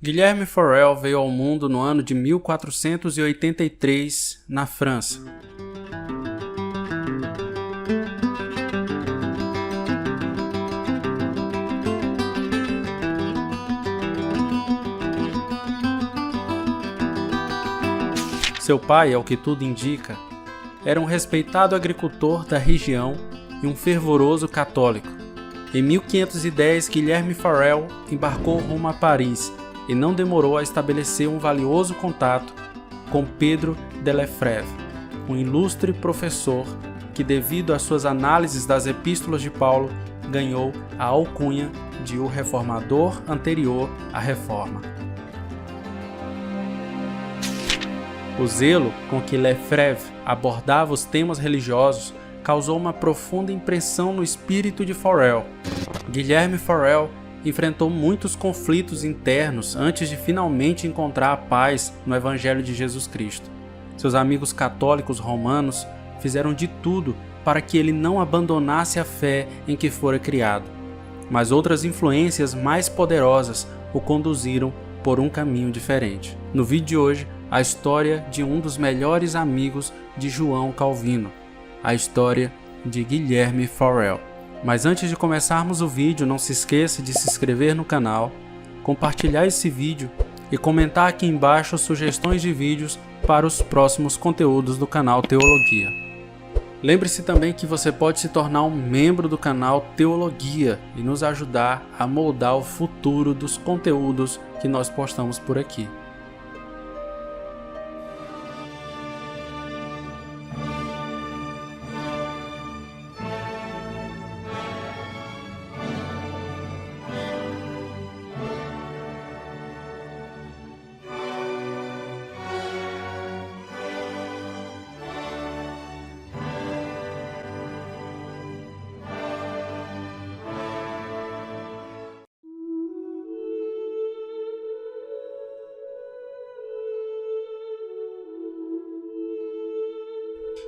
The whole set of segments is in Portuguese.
Guilherme Farel veio ao mundo no ano de 1483, na França. Seu pai, ao que tudo indica, era um respeitado agricultor da região e um fervoroso católico. Em 1510, Guilherme Farel embarcou rumo a Paris e não demorou a estabelecer um valioso contato com Pedro de Lefebvre, um ilustre professor que, devido às suas análises das epístolas de Paulo, ganhou a alcunha de o reformador anterior à Reforma. O zelo com que Lefebvre abordava os temas religiosos causou uma profunda impressão no espírito de Farel. Guilherme Farel enfrentou muitos conflitos internos antes de finalmente encontrar a paz no Evangelho de Jesus Cristo. Seus amigos católicos romanos fizeram de tudo para que ele não abandonasse a fé em que fora criado, mas outras influências mais poderosas o conduziram por um caminho diferente. No vídeo de hoje, a história de um dos melhores amigos de João Calvino, a história de Guilherme Farel. Mas antes de começarmos o vídeo, não se esqueça de se inscrever no canal, compartilhar esse vídeo e comentar aqui embaixo sugestões de vídeos para os próximos conteúdos do canal Teologia. Lembre-se também que você pode se tornar um membro do canal Teologia e nos ajudar a moldar o futuro dos conteúdos que nós postamos por aqui.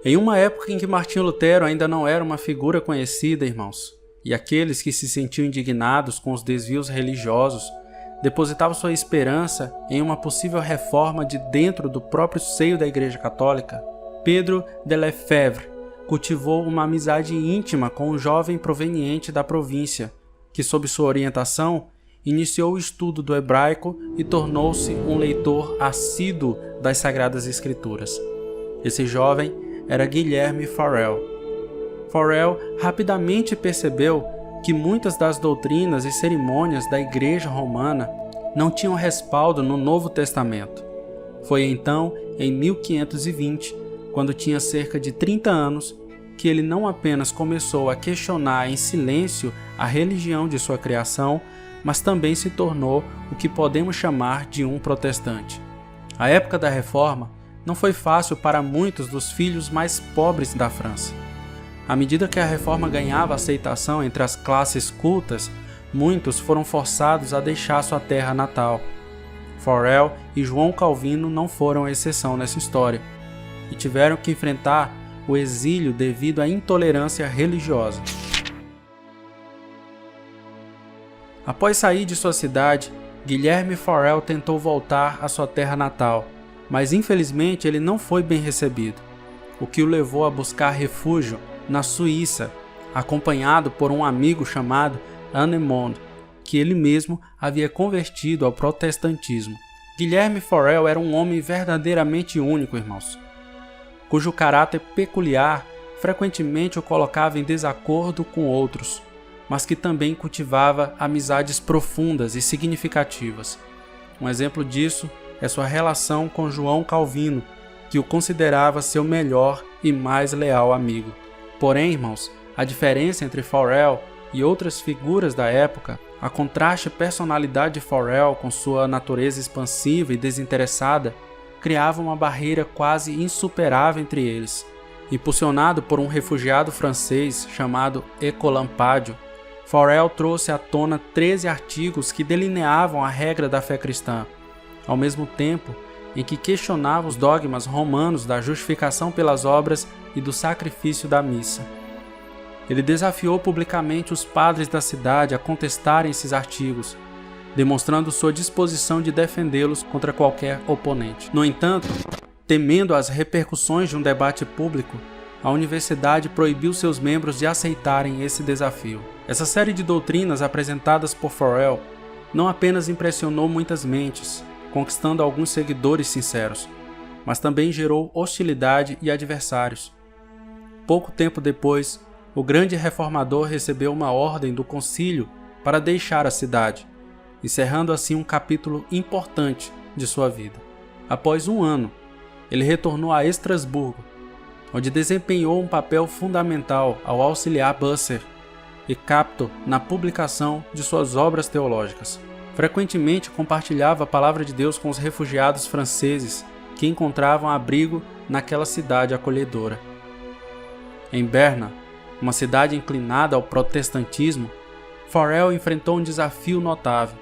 Em uma época em que Martinho Lutero ainda não era uma figura conhecida, irmãos, e aqueles que se sentiam indignados com os desvios religiosos depositavam sua esperança em uma possível reforma de dentro do próprio seio da Igreja Católica, Pedro de Lefebvre cultivou uma amizade íntima com um jovem proveniente da província, que, sob sua orientação, iniciou o estudo do hebraico e tornou-se um leitor assíduo das Sagradas Escrituras. Esse jovem era Guilherme Farel. Farel rapidamente percebeu que muitas das doutrinas e cerimônias da Igreja Romana não tinham respaldo no Novo Testamento. Foi então, em 1520, quando tinha cerca de 30 anos, que ele não apenas começou a questionar em silêncio a religião de sua criação, mas também se tornou o que podemos chamar de um protestante. A época da Reforma não foi fácil para muitos dos filhos mais pobres da França. À medida que a reforma ganhava aceitação entre as classes cultas, muitos foram forçados a deixar sua terra natal. Farel e João Calvino não foram exceção nessa história, e tiveram que enfrentar o exílio devido à intolerância religiosa. Após sair de sua cidade, Guilherme Farel tentou voltar à sua terra natal, mas infelizmente ele não foi bem recebido, o que o levou a buscar refúgio na Suíça, acompanhado por um amigo chamado Annemond, que ele mesmo havia convertido ao protestantismo. Guilherme Farel era um homem verdadeiramente único, irmãos, cujo caráter peculiar frequentemente o colocava em desacordo com outros, mas que também cultivava amizades profundas e significativas. Um exemplo disso é sua relação com João Calvino, que o considerava seu melhor e mais leal amigo. Porém, irmãos, a diferença entre Farel e outras figuras da época, a contraste personalidade de Farel com sua natureza expansiva e desinteressada, criava uma barreira quase insuperável entre eles. Impulsionado por um refugiado francês chamado Ecolampádio, Farel trouxe à tona 13 artigos que delineavam a regra da fé cristã, ao mesmo tempo em que questionava os dogmas romanos da justificação pelas obras e do sacrifício da missa. Ele desafiou publicamente os padres da cidade a contestarem esses artigos, demonstrando sua disposição de defendê-los contra qualquer oponente. No entanto, temendo as repercussões de um debate público, a universidade proibiu seus membros de aceitarem esse desafio. Essa série de doutrinas apresentadas por Farel não apenas impressionou muitas mentes, conquistando alguns seguidores sinceros, mas também gerou hostilidade e adversários. Pouco tempo depois, o grande reformador recebeu uma ordem do concílio para deixar a cidade, encerrando assim um capítulo importante de sua vida. Após um ano, ele retornou a Estrasburgo, onde desempenhou um papel fundamental ao auxiliar Bucer e Capito na publicação de suas obras teológicas. Frequentemente compartilhava a palavra de Deus com os refugiados franceses que encontravam abrigo naquela cidade acolhedora. Em Berna, uma cidade inclinada ao protestantismo, Farel enfrentou um desafio notável.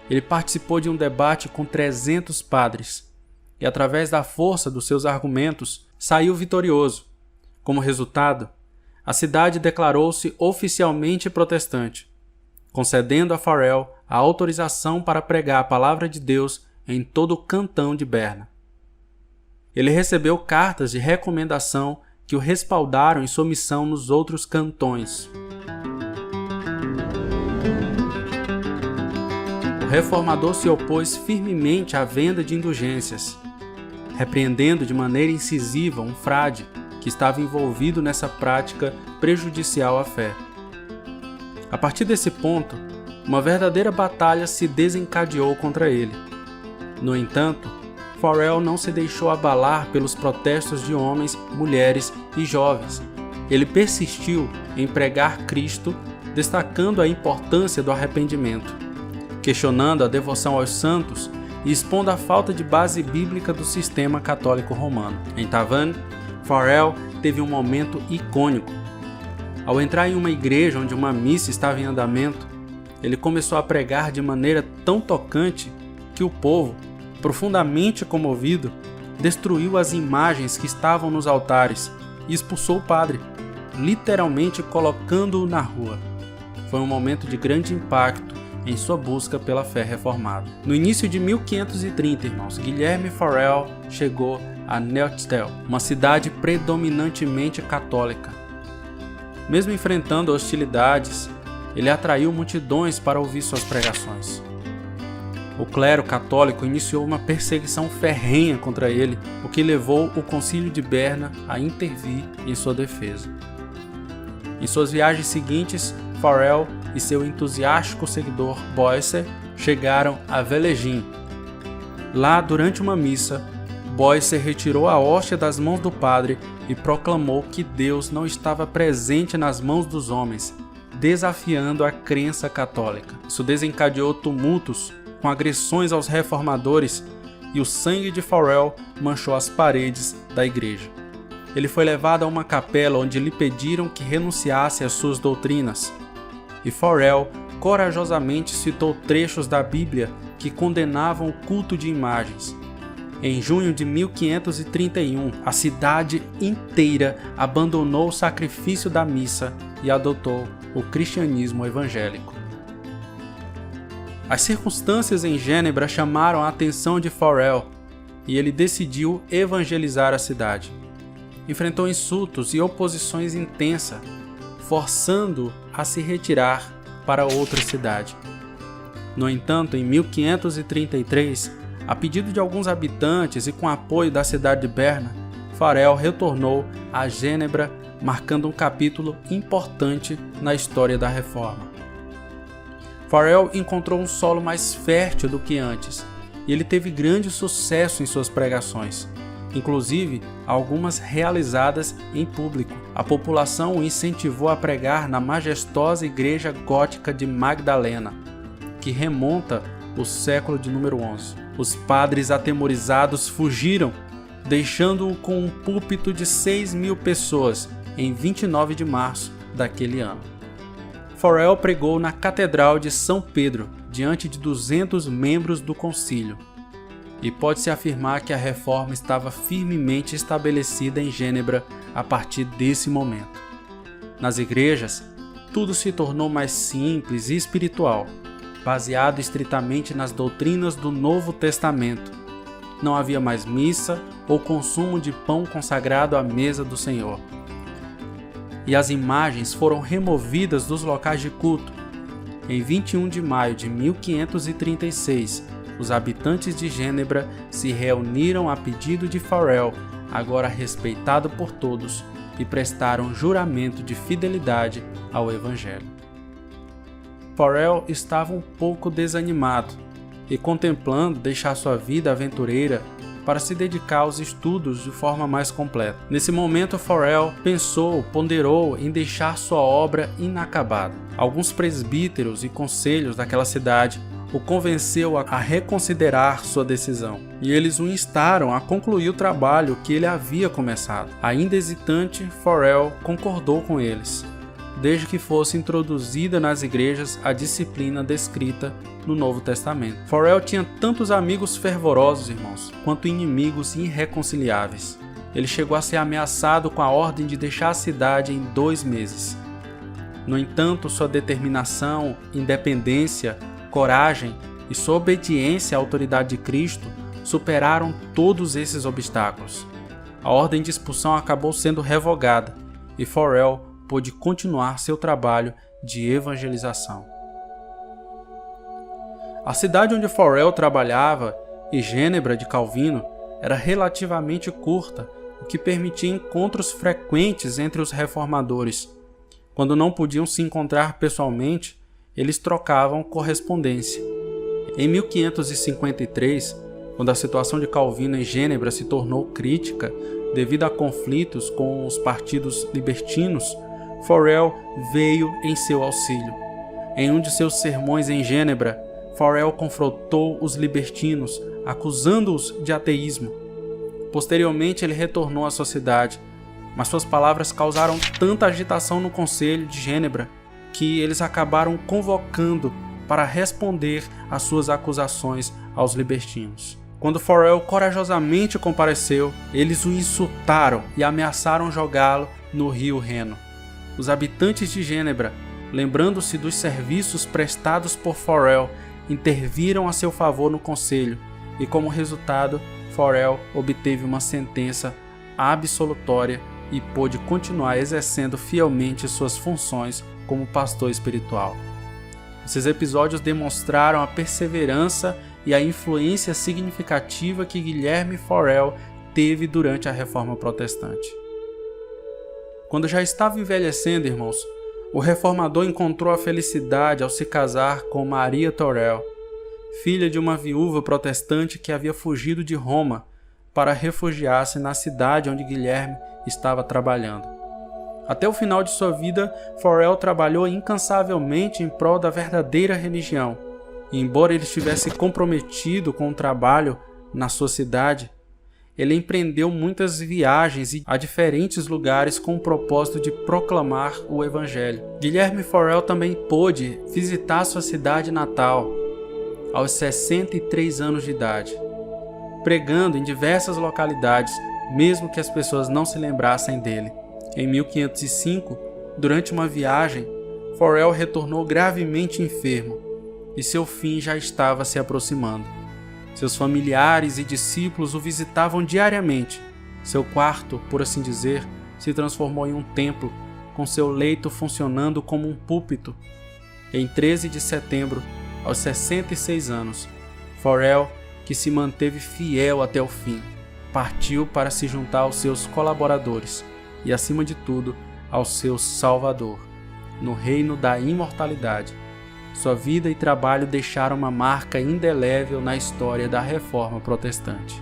Ele participou de um debate com 300 padres e, através da força dos seus argumentos, saiu vitorioso. Como resultado, a cidade declarou-se oficialmente protestante, concedendo a Farel a autorização para pregar a palavra de Deus em todo o cantão de Berna. Ele recebeu cartas de recomendação que o respaldaram em sua missão nos outros cantões. O reformador se opôs firmemente à venda de indulgências, repreendendo de maneira incisiva um frade que estava envolvido nessa prática prejudicial à fé. A partir desse ponto, uma verdadeira batalha se desencadeou contra ele. No entanto, Farel não se deixou abalar pelos protestos de homens, mulheres e jovens. Ele persistiu em pregar Cristo, destacando a importância do arrependimento, questionando a devoção aos santos e expondo a falta de base bíblica do sistema católico romano. Em Tavannes, Farel teve um momento icônico. Ao entrar em uma igreja onde uma missa estava em andamento, ele começou a pregar de maneira tão tocante que o povo, profundamente comovido, destruiu as imagens que estavam nos altares e expulsou o padre, literalmente colocando-o na rua. Foi um momento de grande impacto em sua busca pela fé reformada. No início de 1530, irmãos, Guilherme Farel chegou a Neuchâtel, uma cidade predominantemente católica. Mesmo enfrentando hostilidades, ele atraiu multidões para ouvir suas pregações. O clero católico iniciou uma perseguição ferrenha contra ele, o que levou o concílio de Berna a intervir em sua defesa. Em suas viagens seguintes, Farel e seu entusiástico seguidor Boyce chegaram a Vellegin. Lá, durante uma missa, Boyce retirou a hóstia das mãos do padre e proclamou que Deus não estava presente nas mãos dos homens, desafiando a crença católica. Isso desencadeou tumultos com agressões aos reformadores e o sangue de Farel manchou as paredes da igreja. Ele foi levado a uma capela onde lhe pediram que renunciasse às suas doutrinas. E Farel corajosamente citou trechos da Bíblia que condenavam o culto de imagens. Em junho de 1531, a cidade inteira abandonou o sacrifício da missa e adotou o cristianismo evangélico. As circunstâncias em Gênebra chamaram a atenção de Farel e ele decidiu evangelizar a cidade. Enfrentou insultos e oposições intensas, forçando-o a se retirar para outra cidade. No entanto, em 1533, a pedido de alguns habitantes e com apoio da cidade de Berna, Farel retornou a Gênebra, marcando um capítulo importante na história da Reforma. Farel encontrou um solo mais fértil do que antes, e ele teve grande sucesso em suas pregações, inclusive algumas realizadas em público. A população o incentivou a pregar na majestosa igreja gótica de Magdalena, que remonta ao século de número 11. Os padres atemorizados fugiram, deixando-o com um púlpito de 6.000 pessoas em 29 de março daquele ano. Farel pregou na Catedral de São Pedro, diante de 200 membros do concílio. E pode-se afirmar que a reforma estava firmemente estabelecida em Gênebra a partir desse momento. Nas igrejas, tudo se tornou mais simples e espiritual. baseado estritamente nas doutrinas do Novo Testamento. Não havia mais missa ou consumo de pão consagrado à mesa do Senhor. E as imagens foram removidas dos locais de culto. Em 21 de maio de 1536, os habitantes de Gênebra se reuniram a pedido de Farel, agora respeitado por todos, e prestaram juramento de fidelidade ao Evangelho. Farel estava um pouco desanimado e contemplando deixar sua vida aventureira para se dedicar aos estudos de forma mais completa. Nesse momento, Farel ponderou em deixar sua obra inacabada. Alguns presbíteros e conselhos daquela cidade o convenceu a reconsiderar sua decisão, e eles o instaram a concluir o trabalho que ele havia começado. Ainda hesitante, Farel concordou com eles, desde que fosse introduzida nas igrejas a disciplina descrita no Novo Testamento. Farel tinha tantos amigos fervorosos, irmãos, quanto inimigos irreconciliáveis. Ele chegou a ser ameaçado com a ordem de deixar a cidade em 2 meses. No entanto, sua determinação, independência, coragem e sua obediência à autoridade de Cristo superaram todos esses obstáculos. A ordem de expulsão acabou sendo revogada e Farel pôde continuar seu trabalho de evangelização. A cidade onde Farel trabalhava, e Gênebra de Calvino, era relativamente curta, o que permitia encontros frequentes entre os reformadores. Quando não podiam se encontrar pessoalmente, eles trocavam correspondência. Em 1553, quando a situação de Calvino em Gênebra se tornou crítica devido a conflitos com os partidos libertinos, Farel veio em seu auxílio. Em um de seus sermões em Gênebra, Farel confrontou os libertinos, acusando-os de ateísmo. Posteriormente, ele retornou à sua cidade, mas suas palavras causaram tanta agitação no conselho de Gênebra que eles acabaram convocando para responder às suas acusações aos libertinos. Quando Farel corajosamente compareceu, eles o insultaram e ameaçaram jogá-lo no rio Reno. Os habitantes de Gênebra, lembrando-se dos serviços prestados por Farel, interviram a seu favor no conselho e, como resultado, Farel obteve uma sentença absolutória e pôde continuar exercendo fielmente suas funções como pastor espiritual. Esses episódios demonstraram a perseverança e a influência significativa que Guilherme Farel teve durante a Reforma Protestante. Quando já estava envelhecendo, irmãos, o reformador encontrou a felicidade ao se casar com Maria Torel, filha de uma viúva protestante que havia fugido de Roma para refugiar-se na cidade onde Guilherme estava trabalhando. Até o final de sua vida, Farel trabalhou incansavelmente em prol da verdadeira religião. E embora ele estivesse comprometido com o trabalho na sua cidade, ele empreendeu muitas viagens a diferentes lugares com o propósito de proclamar o Evangelho. Guilherme Farel também pôde visitar sua cidade natal aos 63 anos de idade, pregando em diversas localidades, mesmo que as pessoas não se lembrassem dele. Em 1505, durante uma viagem, Farel retornou gravemente enfermo e seu fim já estava se aproximando. Seus familiares e discípulos o visitavam diariamente. Seu quarto, por assim dizer, se transformou em um templo, com seu leito funcionando como um púlpito. Em 13 de setembro, aos 66 anos, Farel, que se manteve fiel até o fim, partiu para se juntar aos seus colaboradores e, acima de tudo, ao seu Salvador, no reino da imortalidade. Sua vida e trabalho deixaram uma marca indelével na história da Reforma Protestante.